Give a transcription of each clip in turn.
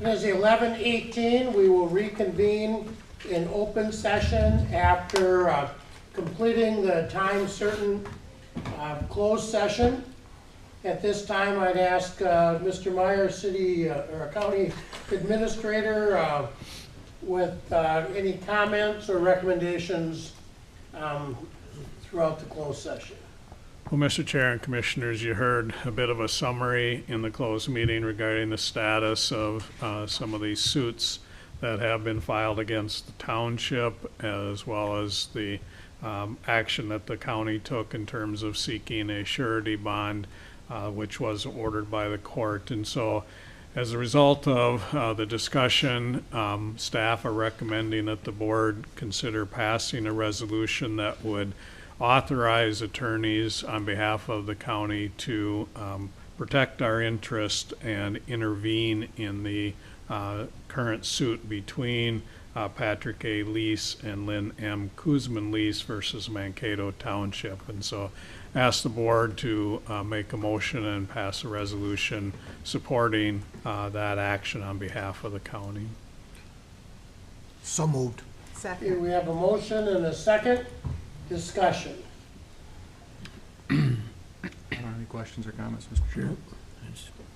It is 11:18. We will reconvene in open session after completing the time certain closed session. At this time, I'd ask Mr. Meyer, city or county administrator, with any comments or recommendations throughout the closed session. Well, Mr. Chair and Commissioners, you heard a bit of a summary in the closed meeting regarding the status of some of these suits that have been filed against the township, as well as the action that the county took in terms of seeking a surety bond, which was ordered by the court. And so, as a result of the discussion, staff are recommending that the board consider passing a resolution that would authorize attorneys on behalf of the county to protect our interest and intervene in the current suit between Patrick A. Lease and Lynn M. Kuzman Lease versus Mankato Township. And so ask the board to make a motion and pass a resolution supporting that action on behalf of the county. So moved. Okay, Second. we have a motion and a second. Discussion. Any questions or comments, Mr. Chair?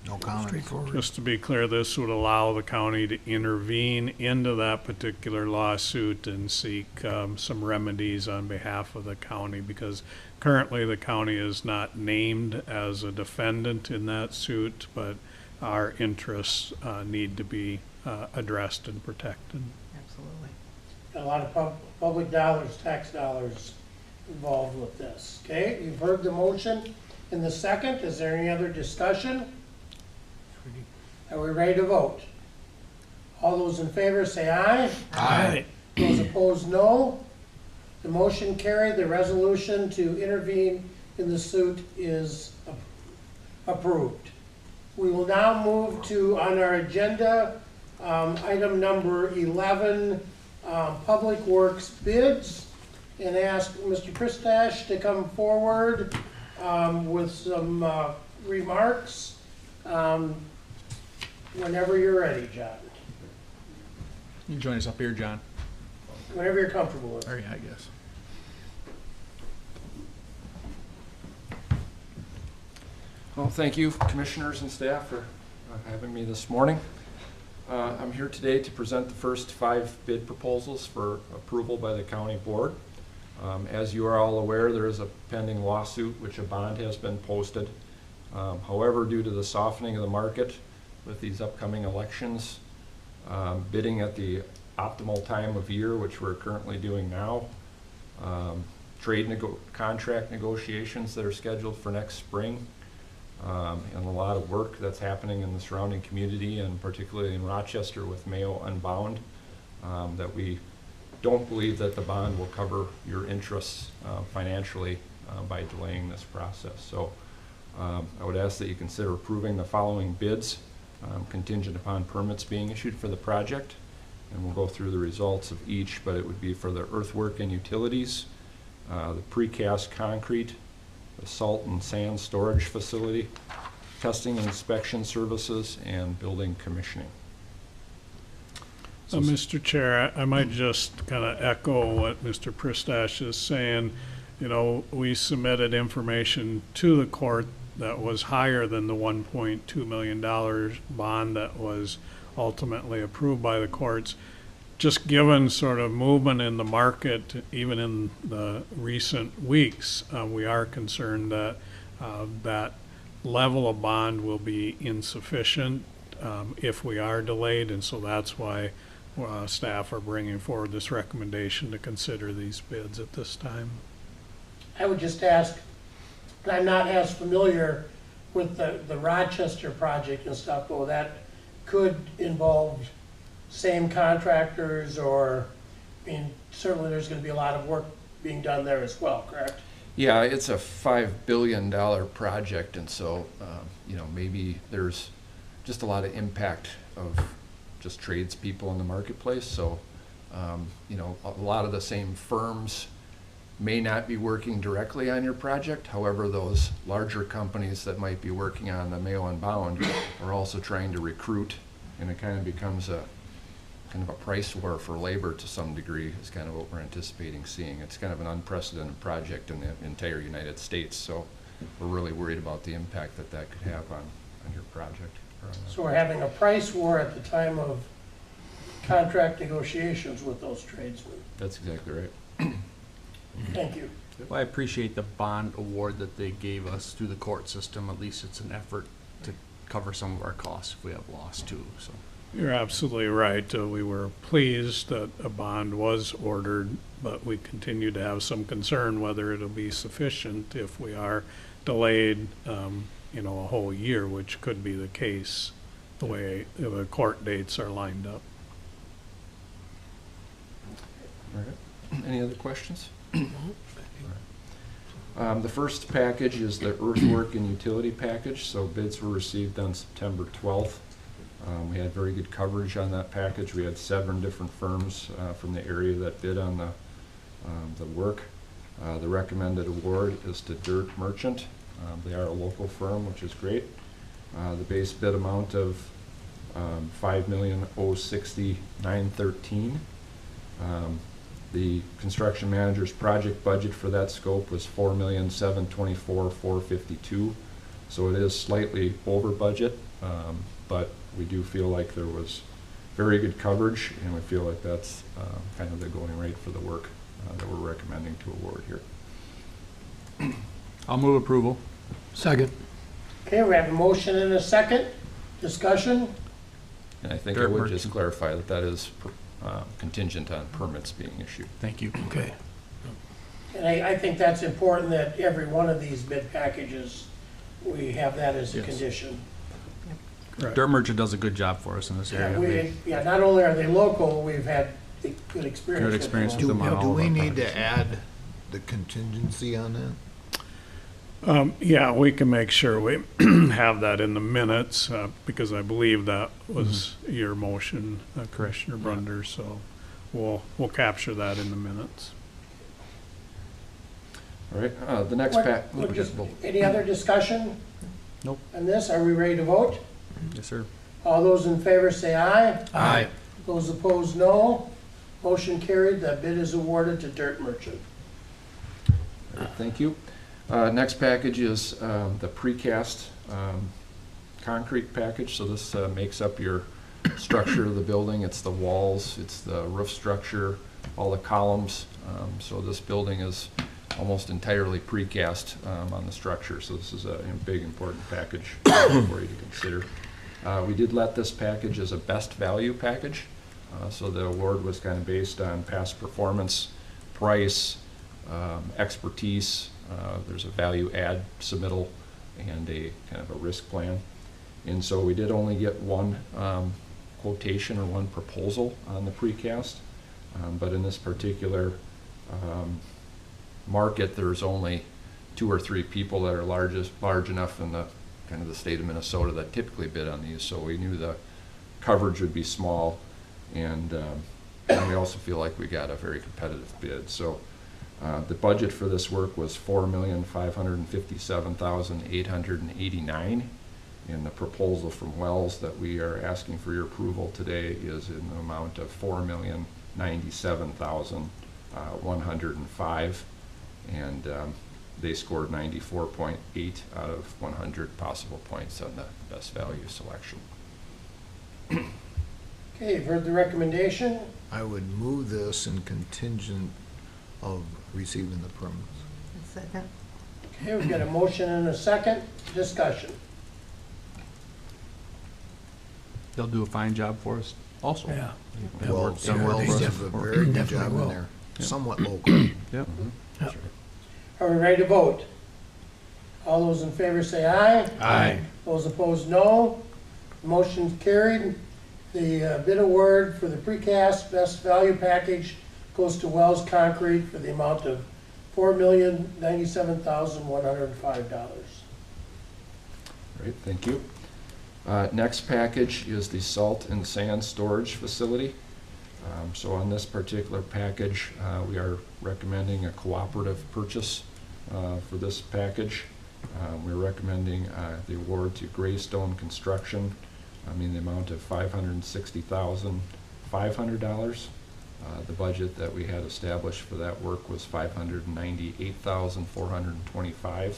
No comment. Straightforward. Just to be clear, this would allow the county to intervene into that particular lawsuit and seek some remedies on behalf of the county, because currently the county is not named as a defendant in that suit, but our interests need to be addressed and protected. Absolutely. Got a lot of public dollars, tax dollars involved with this. Okay, you've heard the motion in the second. Is there any other discussion? Are we ready to vote? All those in favor say aye. Aye. Those opposed, no. The motion carried. The resolution to intervene in the suit is approved. We will now move to, on our agenda, item number 11, Public Works bids, and ask Mr. Pristash to come forward with some remarks. Whenever you're ready, John. You can join us up here, John. Whenever you're comfortable with. Or yeah, I guess. Well, thank you, commissioners and staff, for having me this morning. I'm here today to present the first 5 bid proposals for approval by the county board. As you are all aware, there is a pending lawsuit which a bond has been posted. However, due to the softening of the market with these upcoming elections, bidding at the optimal time of year, which we're currently doing now, contract negotiations that are scheduled for next spring, and a lot of work that's happening in the surrounding community, and particularly in Rochester with Mayo Unbound, that we don't believe that the bond will cover your interests financially by delaying this process. So I would ask that you consider approving the following bids contingent upon permits being issued for the project, and we'll go through the results of each, but it would be for the earthwork and utilities, the precast concrete, the salt and sand storage facility, testing and inspection services, and building commissioning. So, Mr. Chair, I might just kind of echo what Mr. Pristash is saying. You know, we submitted information to the court that was higher than the $1.2 million bond that was ultimately approved by the courts. Just given sort of movement in the market, even in the recent weeks, we are concerned that that level of bond will be insufficient if we are delayed, and so that's why staff are bringing forward this recommendation to consider these bids at this time. I would just ask, I'm not as familiar with the Rochester project and stuff, but that could involve same contractors, or, I mean, certainly there's going to be a lot of work being done there as well, correct? yeah, it's a $5 billion project, and so you know, maybe there's just a lot of impact of just tradespeople in the marketplace. So you know, a lot of the same firms may not be working directly on your project. However, those larger companies that might be working on the Mayo Unbound are also trying to recruit and it kind of becomes a price war for labor to some degree is kind of what we're anticipating seeing. It's kind of an unprecedented project in the entire United States, so we're really worried about the impact that that could have on your project. So we're having a price war at the time of contract negotiations with those tradesmen. That's exactly right. Thank you. Well, I appreciate the bond award that they gave us through the court system. At least it's an effort to cover some of our costs if we have loss too, so. You're absolutely right. We were pleased that a bond was ordered, but we continue to have some concern whether it'll be sufficient if we are delayed, a whole year, which could be the case, the way the court dates are lined up. All right. Any other questions? The first package is the earthwork and utility package. So bids were received on September 12th. We had very good coverage on that package. We had 7 different firms from the area that bid on the work. The recommended award is to Dirt Merchant. They are a local firm, which is great. The base bid amount of $5,060,913. The construction manager's project budget for that scope was $4,724,452. So it is slightly over budget, but we do feel like there was very good coverage, and we feel like that's kind of the going rate for the work that we're recommending to award here. I'll move approval. Second. Okay, we have a motion and a second. Discussion? And I think I Dirt would just merchant. clarify that that is contingent on permits being issued. Thank you. Okay. And I think that's important that every one of these bid packages, we have that as a Yes. condition. Correct. Dirt Merchant does a good job for us in this area. Not only are they local, we've had good experience Good with experience them. with them on Do all of we our need projects. to add the contingency on that? Yeah, we can make sure we have that in the minutes, because I believe that was your motion, Commissioner Brunder, so we'll capture that in the minutes. All right, the next pack. Any other discussion? Nope. On this, are we ready to vote? Yes, sir. All those in favor say aye. Aye. Those opposed, no. Motion carried, that bid is awarded to Dirt Merchant. All right, thank you. Next package is the precast concrete package. So this makes up your structure of the building. It's the walls, it's the roof structure, all the columns. So this building is almost entirely precast on the structure. So this is a big, important package for you to consider. We did let this package as a best value package. So the award was kind of based on past performance, price, expertise. There's a value add submittal and a kind of a risk plan. And so we did only get one quotation or one proposal on the precast. But in this particular market, there's only 2 or 3 people that are large enough in the kind of the state of Minnesota that typically bid on these. So we knew the coverage would be small, and we also feel like we got a very competitive bid. So the budget for this work was $4,557,889, and the proposal from Wells that we are asking for your approval today is in the amount of $4,097,105, and they scored 94.8 out of 100 possible points on the best value selection. Okay, you've heard the recommendation. I would move this in contingent of receiving the permits. Second. Okay, we've got a motion and a second. Discussion. They'll do a fine job for us also. Yeah. They Well, worked done well they for us did a before. very good Definitely job in will. there. Yeah. Somewhat local. Yep. Are we ready to vote? All those in favor say aye. Aye. Those opposed, no. Motion carried. The bid award for the precast best value package goes to Wells Concrete for the amount of $4,097,105. Great, thank you. Next package is the salt and sand storage facility. So on this particular package, we are recommending a cooperative purchase for this package. We're recommending the award to Greystone Construction in the amount of $560,500. The budget that we had established for that work was $598,425.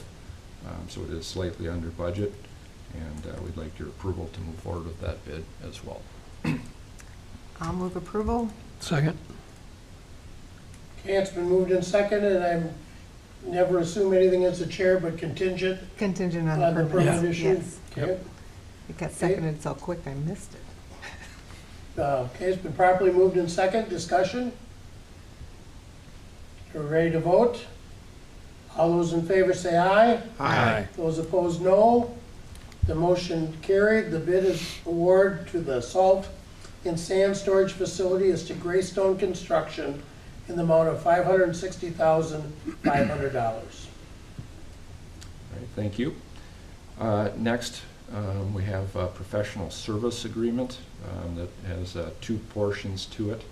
So it is slightly under budget, and we'd like your approval to move forward with that bid as well. I'll move approval. Second. Okay, it's been moved and seconded, and I never assume anything as a chair, but contingent Contingent on on the the permit. permit issue. Yes. Okay. It got seconded so quick I missed it. Okay, it's been properly moved in second. Discussion? We're ready to vote? All those in favor say aye. Aye. Those opposed, no. The motion carried. The bid is award to the salt and sand storage facility is to Greystone Construction in the amount of $560,500. All right, thank you. Next, we have a professional service agreement that has two portions to it.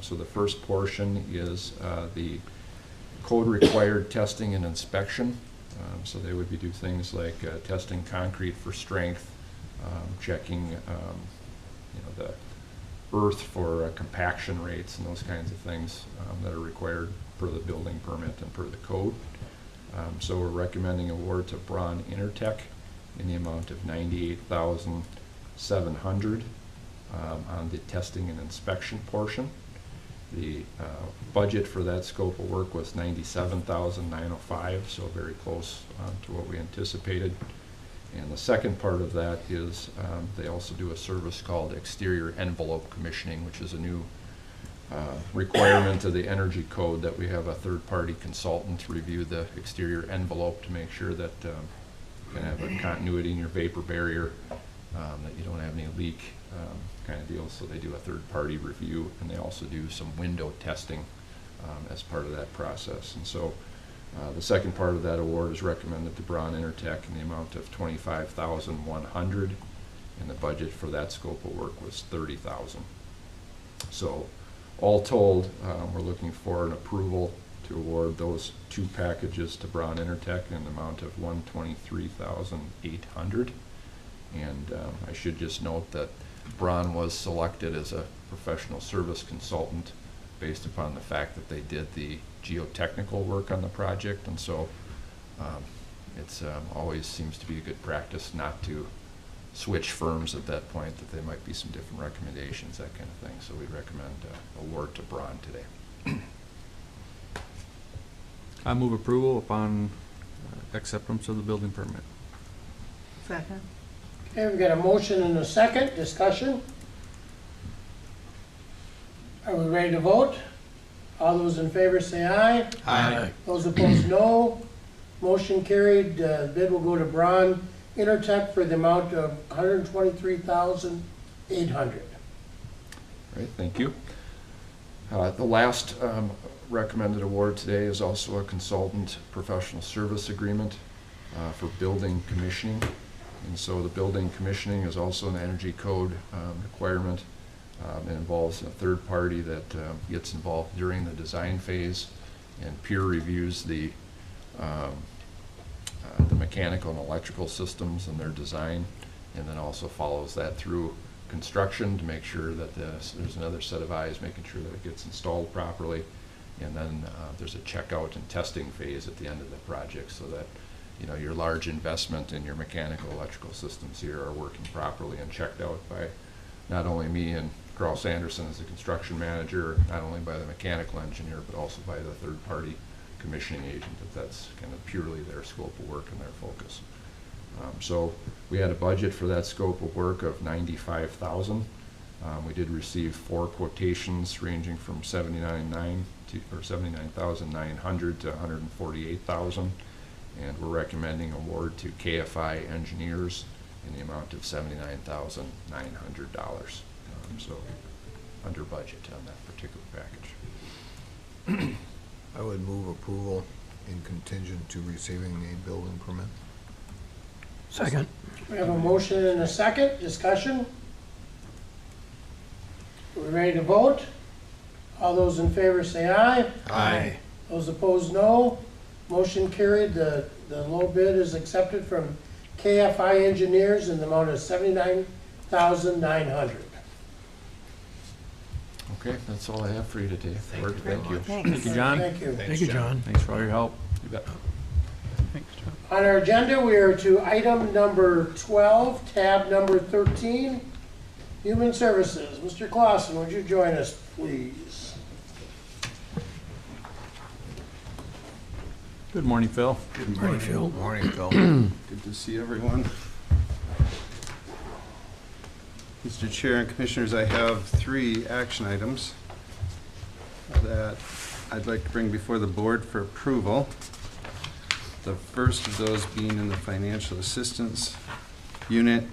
So the first portion is the code-required testing and inspection. So they would be do things like testing concrete for strength, checking the earth for compaction rates and those kinds of things that are required per the building permit and per the code. So we're recommending award to Braun Intertech in the amount of $98,700 on the testing and inspection portion. The budget for that scope of work was $97,905, so very close to what we anticipated. And the second part of that is they also do a service called exterior envelope commissioning, which is a new requirement of the energy code that we have a third-party consultant to review the exterior envelope to make sure that you can have a continuity in your vapor barrier, that you don't have any leak kind of deal. So they do a third-party review, and they also do some window testing as part of that process. And so the second part of that award is recommended to Braun Intertech in the amount of $25,100, and the budget for that scope of work was $30,000. So all told, we're looking for an approval to award those two packages to Braun Intertech in the amount of $123,800. And I should just note that Braun was selected as a professional service consultant based upon the fact that they did the geotechnical work on the project, and so it's always seems to be a good practice not to switch firms at that point, that there might be some different recommendations, that kind of thing. So we recommend award to Braun today. I move approval upon acceptance of the building permit. Second. Okay, we've got a motion and a second. Discussion? Are we ready to vote? All those in favor say aye. Aye. Those opposed, no. Motion carried. Bid will go to Braun Intertech for the amount of $123,800. All right, thank you. The last recommended award today is also a consultant professional service agreement for building commissioning. And so the building commissioning is also an energy code requirement. It involves a third party that gets involved during the design phase and peer reviews the mechanical and electrical systems and their design, and then also follows that through construction to make sure that there's another set of eyes making sure that it gets installed properly. And then there's a checkout and testing phase at the end of the project, so that your large investment in your mechanical electrical systems here are working properly and checked out by not only me and Carl Sanderson as the construction manager, not only by the mechanical engineer, but also by the third-party commissioning agent, that's kind of purely their scope of work and their focus. So we had a budget for that scope of work of $95,000. We did receive 4 quotations ranging from $79,900 to $148,000, and we're recommending award to KFI Engineers in the amount of $79,900. So under budget on that particular package. I would move approval in contingent to receiving a building permit. Second. We have a motion and a second. Discussion? We're ready to vote? All those in favor say aye. Aye. Those opposed, no. Motion carried. The low bid is accepted from KFI Engineers in the amount of $1,900. Okay, that's all I have for you today. Bert, thank you. Thanks. Thank you, John. Thank you. Thank you, John. Thanks for all your help. You bet. Thanks, John. On our agenda, we are to item number 12, tab number 13, Human Services. Mr. Clausen, would you join us, please? Good morning, Phil. Good Morning, Phil. Morning, Phil. Good to see everyone. Mr. Chair and Commissioners, I have 3 action items that I'd like to bring before the board for approval. The first of those being in the financial assistance unit,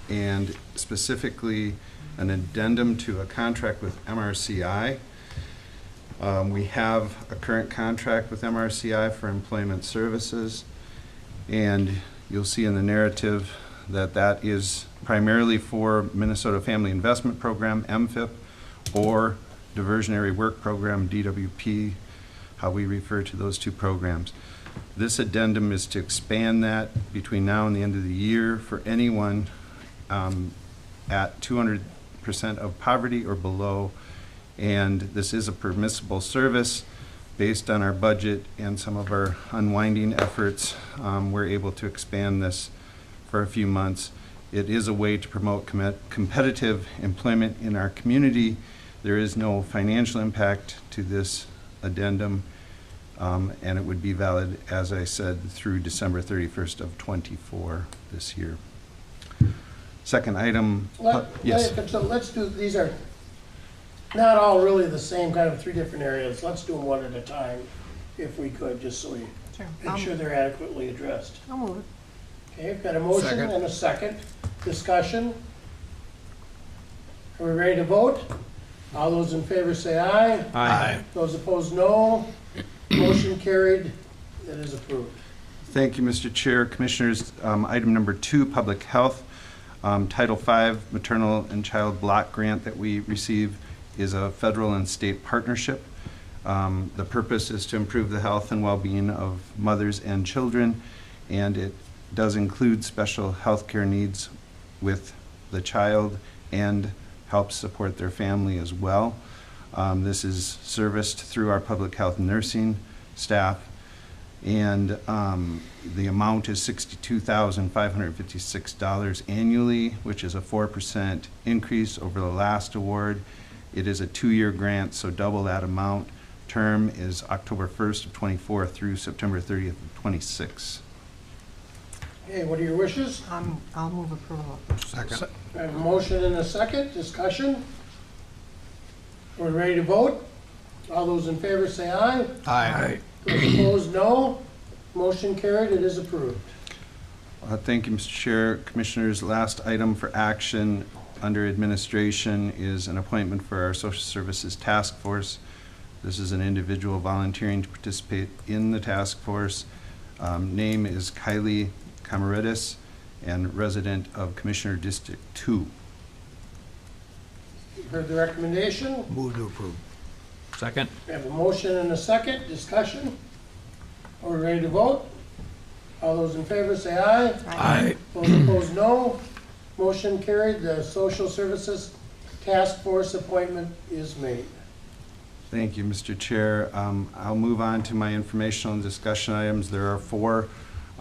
and specifically an addendum to a contract with MRCI. We have a current contract with MRCI for employment services, and you'll see in the narrative that that is primarily for Minnesota Family Investment Program, MFIP, or Diversionary Work Program, DWP, how we refer to those 2 programs. This addendum is to expand that between now and the end of the year for anyone at 200% of poverty or below. And this is a permissible service. Based on our budget and some of our unwinding efforts, we're able to expand this for a few months. It is a way to promote competitive employment in our community. There is no financial impact to this addendum, and it would be valid, as I said, through December 31st of '24 this year. Second item, yes. So let's do, these are not all really the same, kind of 3 different areas. Let's do them one at a time, if we could, just so we Sure. make sure they're adequately addressed. I'll move it. Okay, I've got a motion Second. and a second. Discussion. Are we ready to vote? All those in favor say aye. Aye. Those opposed, no. Motion carried. It is approved. Thank you, Mr. Chair. Commissioners, item number 2, Public Health. Title V Maternal and Child Block Grant that we receive is a federal and state partnership. The purpose is to improve the health and well-being of mothers and children, and it does include special health care needs with the child and helps support their family as well. This is serviced through our public health nursing staff, and the amount is $62,556 annually, which is a 4% increase over the last award. It is a 2-year grant, so double that amount. Term is October 1st of '24 through September 30th of '26. Okay, what are your wishes? I'll move approval. Second. I have a motion and a second. Discussion. Are we ready to vote? All those in favor say aye. Aye. Those opposed, no. Motion carried. It is approved. Thank you, Mr. Chair. Commissioners, last item for action under administration is an appointment for our Social Services Task Force. This is an individual volunteering to participate in the task force. Name is Kylie Camaridis, and resident of Commissioner District 2. You've heard the recommendation. Move to approve. Second. We have a motion and a second. Discussion. Are we ready to vote? All those in favor say aye. Aye. Those opposed, no. Motion carried. The Social Services Task Force appointment is made. Thank you, Mr. Chair. I'll move on to my informational and discussion items. There are 4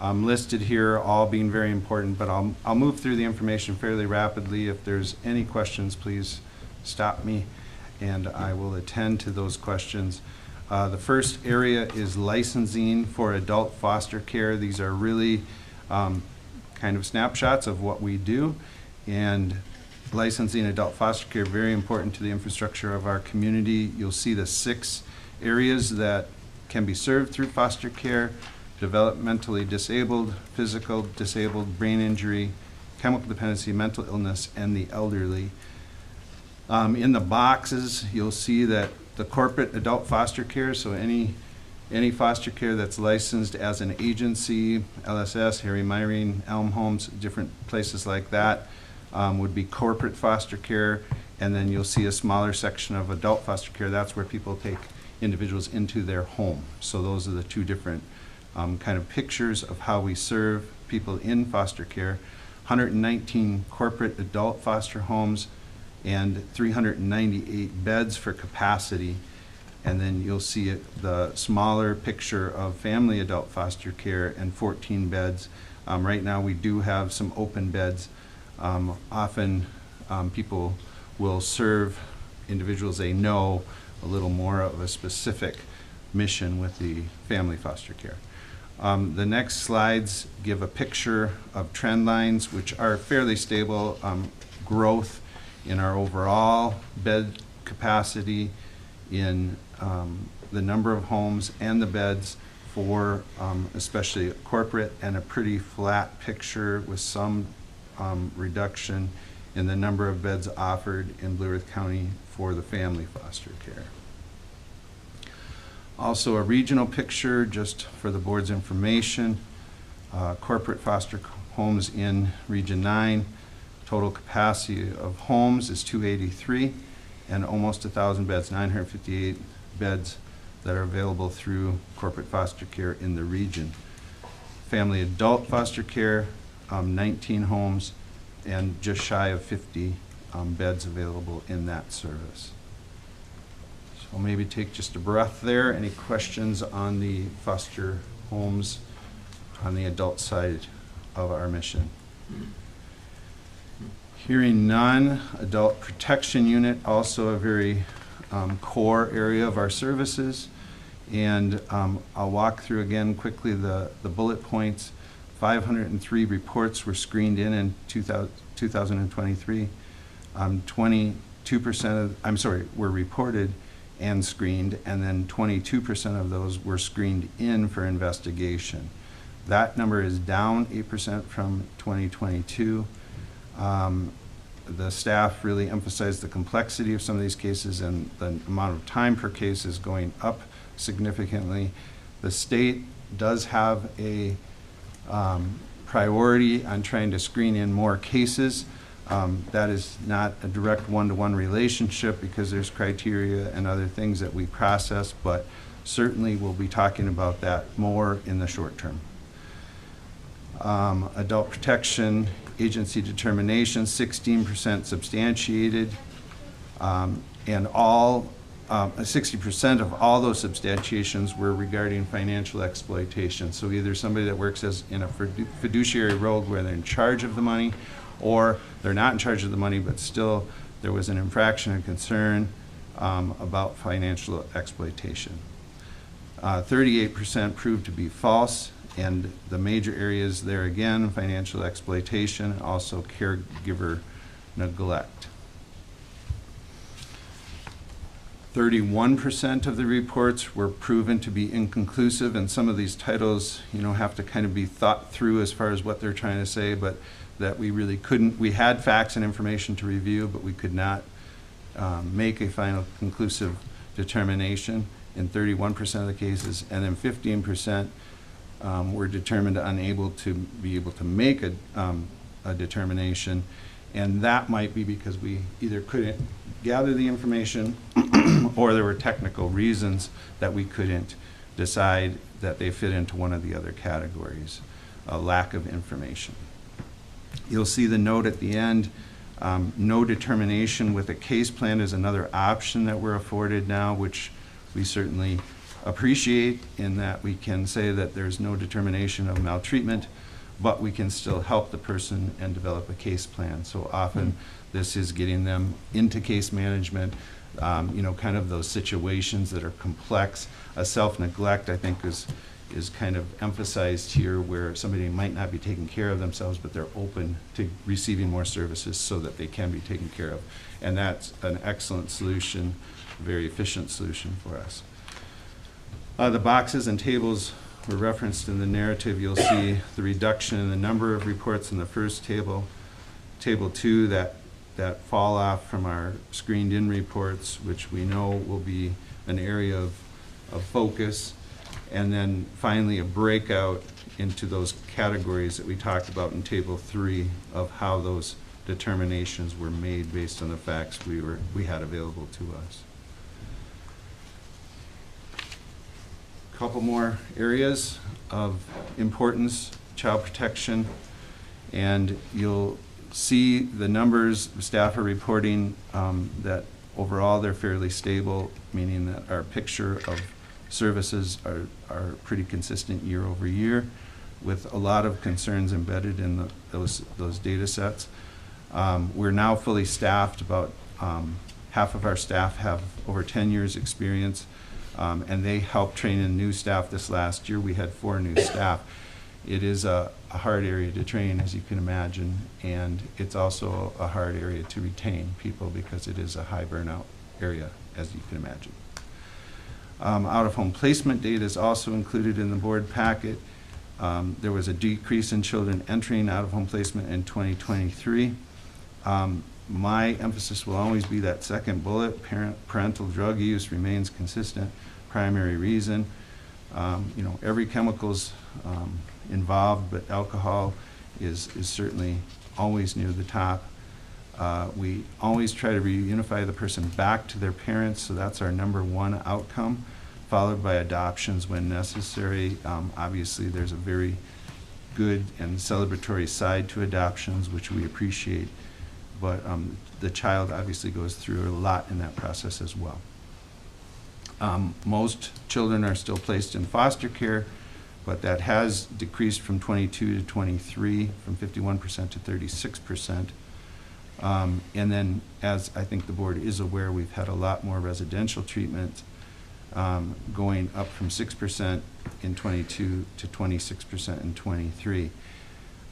listed here, all being very important, but I'll move through the information fairly rapidly. If there's any questions, please stop me, and I will attend to those questions. The first area is licensing for adult foster care. These are really kind of snapshots of what we do, and licensing adult foster care, very important to the infrastructure of our community. You'll see the 6 areas that can be served through foster care: developmentally disabled, physical disabled, brain injury, chemical dependency, mental illness, and the elderly. In the boxes, you'll see that the corporate adult foster care, so any foster care that's licensed as an agency, LSS, Harry Myring, Elm Homes, different places like that, would be corporate foster care. And then you'll see a smaller section of adult foster care. That's where people take individuals into their home. So those are the 2 different kind of pictures of how we serve people in foster care. 119 corporate adult foster homes, and 398 beds for capacity. And then you'll see the smaller picture of family adult foster care and 14 beds. Right now, we do have some open beds. Often, people will serve individuals they know a little more of a specific mission with the family foster care. The next slides give a picture of trend lines, which are fairly stable. Growth in our overall bed capacity, in the number of homes and the beds for especially corporate, and a pretty flat picture with some reduction in the number of beds offered in Blue Earth County for the family foster care. Also a regional picture, just for the board's information. Corporate foster homes in Region 9, total capacity of homes is 283, and almost 1,000 beds, 958 beds that are available through corporate foster care in the region. Family adult foster care, 19 homes, and just shy of 50 beds available in that service. So maybe take just a breath there. Any questions on the foster homes on the adult side of our mission? Hearing none. Adult Protection Unit, also a very core area of our services. And I'll walk through again quickly the bullet points. 503 reports were screened in 2023. 22% were reported and screened, and then 22% of those were screened in for investigation. That number is down 8% from 2022. The staff really emphasized the complexity of some of these cases, and the amount of time per case is going up significantly. The state does have a priority on trying to screen in more cases. That is not a direct one-to-one relationship because there's criteria and other things that we process, but certainly we'll be talking about that more in the short term. Adult Protection Agency determination, 16% substantiated, and all 60% of all those substantiations were regarding financial exploitation. So either somebody that works as in a fiduciary role where they're in charge of the money, or they're not in charge of the money, but still there was an infraction and concern about financial exploitation. 38% proved to be false, and the major areas there again, financial exploitation, also caregiver neglect. 31% of the reports were proven to be inconclusive, and some of these titles, have to kind of be thought through as far as what they're trying to say, but that we really couldn't. We had facts and information to review, but we could not make a final conclusive determination in 31% of the cases, and then 15% were determined unable to be able to make a determination, and that might be because we either couldn't gather the information or there were technical reasons that we couldn't decide that they fit into one of the other categories, a lack of information. You'll see the note at the end, no determination with a case plan is another option that we're afforded now, which we certainly appreciate, in that we can say that there's no determination of maltreatment, but we can still help the person and develop a case plan. So often this is getting them into case management, kind of those situations that are complex. A self-neglect, I think, is kind of emphasized here, where somebody might not be taking care of themselves, but they're open to receiving more services so that they can be taken care of. And that's an excellent solution, a very efficient solution for us. The boxes and tables were referenced in the narrative. You'll see the reduction in the number of reports in the first table. Table 2, that fall off from our screened-in reports, which we know will be an area of focus. And then finally a breakout into those categories that we talked about in Table 3 of how those determinations were made based on the facts we had available to us. Couple more areas of importance: child protection And you'll see the numbers, staff are reporting that overall they're fairly stable, meaning that our picture of services are pretty consistent year over year, with a lot of concerns embedded in those data sets. We're now fully staffed. About half of our staff have over 10 years experience, and they helped train in new staff this last year. We had 4 new staff. It is a hard area to train, as you can imagine, and it's also a hard area to retain people because it is a high burnout area, as you can imagine. Out-of-home placement data is also included in the board packet. There was a decrease in children entering out-of-home placement in 2023. My emphasis will always be that second bullet. Parental drug use remains consistent primary reason. Every chemical's involved, but alcohol is certainly always near the top. We always try to reunify the person back to their parents, so that's our #1 outcome, followed by adoptions when necessary. Obviously, there's a very good and celebratory side to adoptions, which we appreciate, but the child obviously goes through a lot in that process as well. Most children are still placed in foster care, but that has decreased from 22 to 23, from 51% to 36%. And then, as I think the board is aware, we've had a lot more residential treatment, going up from 6% in 22 to 26% in 23.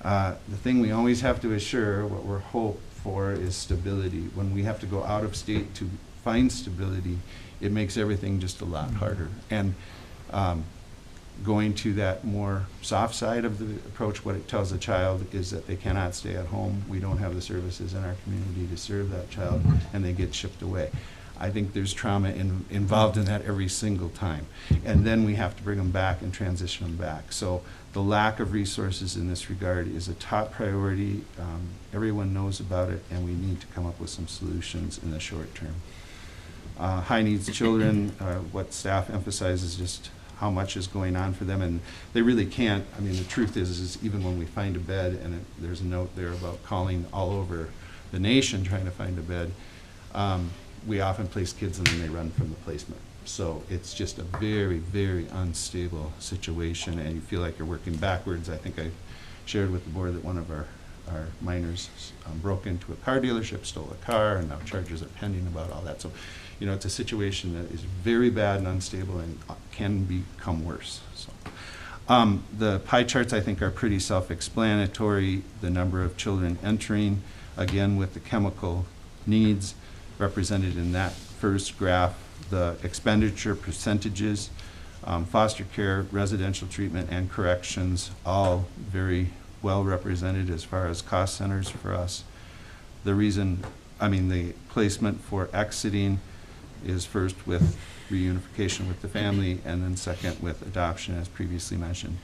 The thing we always have to assure, what we're hoping for, is stability. When we have to go out of state to find stability, it makes everything just a lot harder. And going to that more soft side of the approach, what it tells a child is that they cannot stay at home. We don't have the services in our community to serve that child, and they get shipped away. I think there's trauma involved in that every single time. And then we have to bring them back and transition them back. So the lack of resources in this regard is a top priority. Everyone knows about it, and we need to come up with some solutions in the short term. High needs children, what staff emphasizes just how much is going on for them, and they really can't. I mean, the truth is even when we find a bed, and there's a note there about calling all over the nation trying to find a bed, we often place kids and then they run from the placement. So it's just a very, very unstable situation, and you feel like you're working backwards. I think I shared with the board that one of our minors broke into a car dealership, stole a car, and now charges are pending about all that. So, it's a situation that is very bad and unstable and can become worse. So, the pie charts, I think, are pretty self-explanatory. The number of children entering, again, with the chemical needs represented in that first graph, the expenditure percentages, foster care, residential treatment, and corrections, all very well represented as far as cost centers for us. The placement for exiting is first with reunification with the family, and then second with adoption, as previously mentioned.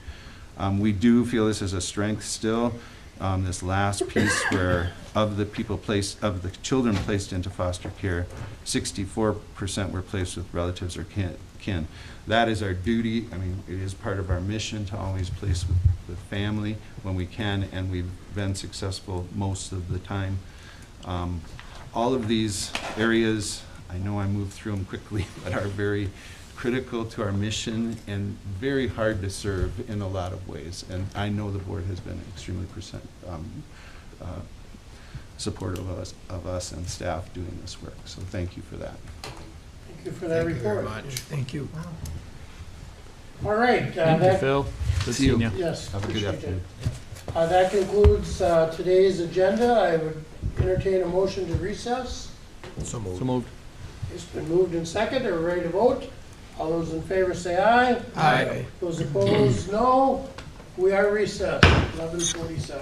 We do feel this is a strength still. This last piece, where of the children placed into foster care, 64% were placed with relatives or kin. That is our duty. It is part of our mission to always place with family when we can, and we've been successful most of the time. All of these areas, I know I moved through them quickly, but are very critical to our mission and very hard to serve in a lot of ways. And I know the board has been extremely supportive of us and staff doing this work. So thank you for that. Thank you for that Thank you very report. much. Thank you. All right. Thank you, Phil. Good See you. seeing you. Yes. Have a good appreciate afternoon. it. That concludes today's agenda. I would entertain a motion to recess. So moved. So moved. It's been moved and seconded. Are we ready to vote? All those in favor say aye. Aye. Those opposed, no. We are recessed, 11:47.